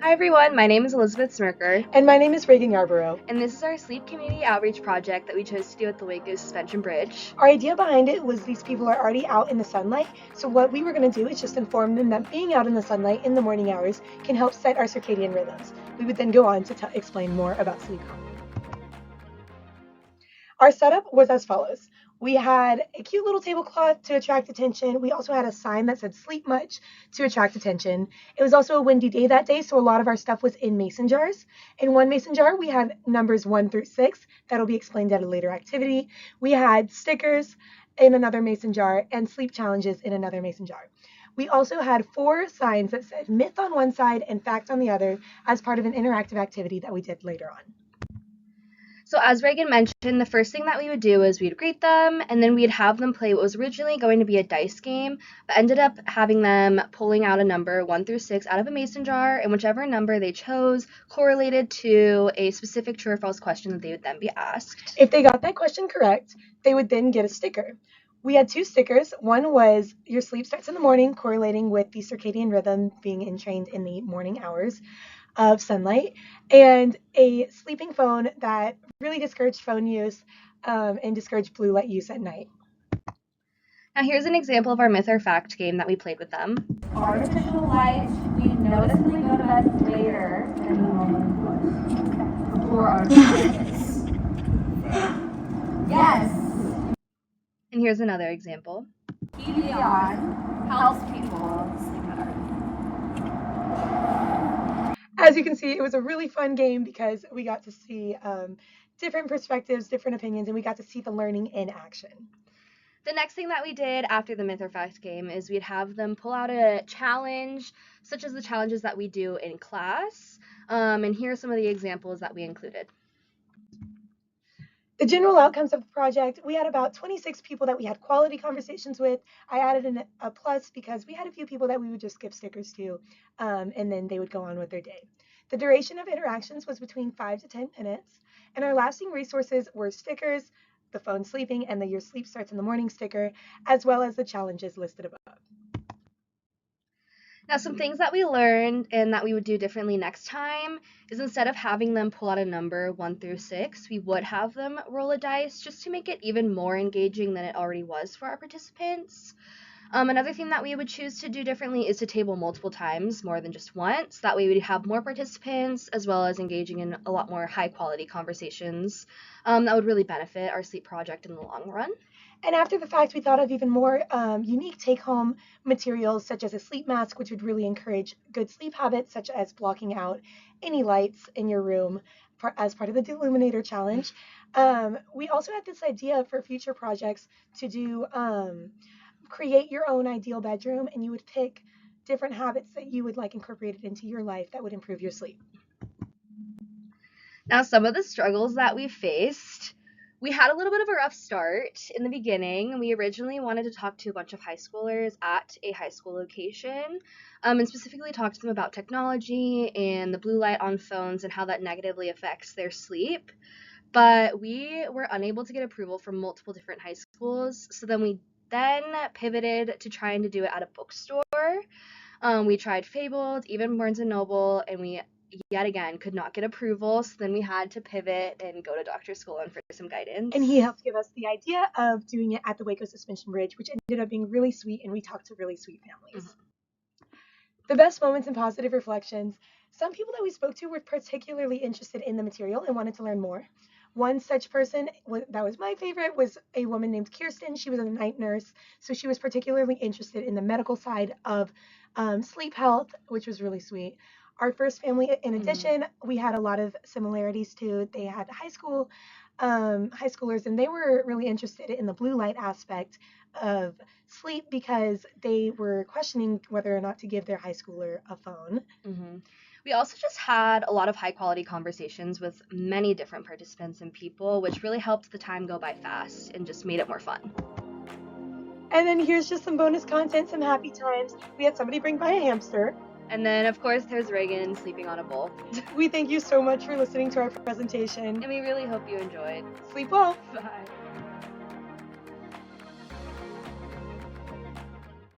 Hi everyone, my name is Elizabeth Smerker, And my name is Reagan Yarborough. and this is our Sleep Community Outreach project that we chose to do at the Waco Suspension Bridge. Our idea behind it was these people are already out in the sunlight, so what we were going to do is just inform them that being out in the sunlight in the morning hours can help set our circadian rhythms. We would then go on to explain more about sleep calming. Our setup was as follows. We had a cute little tablecloth to attract attention. We also had a sign that said sleep much to attract attention. It was also a windy day that day, so a lot of our stuff was in mason jars. In one mason jar, we had numbers 1 through 6. That'll be explained at a later activity. We had stickers in another mason jar and sleep challenges in another mason jar. We also had 4 signs that said myth on one side and fact on the other as part of an interactive activity that we did later on. So as Reagan mentioned, the first thing that we would do is we'd greet them, and then we'd have them play what was originally going to be a dice game, but ended up having them pulling out a number 1 through 6 out of a mason jar, and whichever number they chose correlated to a specific true or false question that they would then be asked. If they got that question correct, they would then get a sticker. We had 2 stickers. One was your sleep starts in the morning, correlating with the circadian rhythm being entrained in the morning hours of sunlight, and a sleeping phone that really discouraged phone use and discouraged blue light use at night. Now here's an example of our myth or fact game that we played with them. Artificial light, we noticeably go to bed later than we normally would for our kids. Yes. And here's another example. TV on helps people sleep better. As you can see, it was a really fun game because we got to see different perspectives, different opinions, and we got to see the learning in action. The next thing that we did after the myth or fact game is we'd have them pull out a challenge, such as the challenges that we do in class. And here are some of the examples that we included. The general outcomes of the project, we had about 26 people that we had quality conversations with. I added a plus because we had a few people that we would just give stickers to, and then they would go on with their day. The duration of interactions was between 5 to 10 minutes, and our lasting resources were stickers, the phone sleeping, and the your sleep starts in the morning sticker, as well as the challenges listed above. Now, some things that we learned and that we would do differently next time is instead of having them pull out a number 1 through 6, we would have them roll a dice just to make it even more engaging than it already was for our participants. Another thing that we would choose to do differently is to table multiple times, more than just once. That way we'd have more participants as well as engaging in a lot more high quality conversations that would really benefit our sleep project in the long run. And after the fact, we thought of even more unique take-home materials, such as a sleep mask, which would really encourage good sleep habits, such as blocking out any lights in your room as part of the Deluminator Challenge. We also had this idea for future projects to do create your own ideal bedroom, and you would pick different habits that you would like incorporated into your life that would improve your sleep. Now, some of the struggles that we faced. We had a little bit of a rough start in the beginning. We originally wanted to talk to a bunch of high schoolers at a high school location and specifically talk to them about technology and the blue light on phones and how that negatively affects their sleep. But we were unable to get approval from multiple different high schools. So then we pivoted to trying to do it at a bookstore. We tried Fabled, even Barnes & Noble, and we yet again could not get approval, so then we had to pivot and go to Dr. Scullin for some guidance. And he helped give us the idea of doing it at the Waco Suspension Bridge, which ended up being really sweet, and we talked to really sweet families. Mm-hmm. The best moments and positive reflections. Some people that we spoke to were particularly interested in the material and wanted to learn more. One such person that was my favorite was a woman named Kirsten. She was a night nurse, so she was particularly interested in the medical side of sleep health, which was really sweet. Our first family, in addition, we had a lot of similarities too. They had high schoolers, and they were really interested in the blue light aspect of sleep because they were questioning whether or not to give their high schooler a phone. Mm-hmm. We also just had a lot of high quality conversations with many different participants and people, which really helped the time go by fast and just made it more fun. And then here's just some bonus content, some happy times. We had somebody bring by a hamster. And then, of course, there's Reagan sleeping on a bowl. We thank you so much for listening to our presentation. And we really hope you enjoyed. Sleep well. Bye.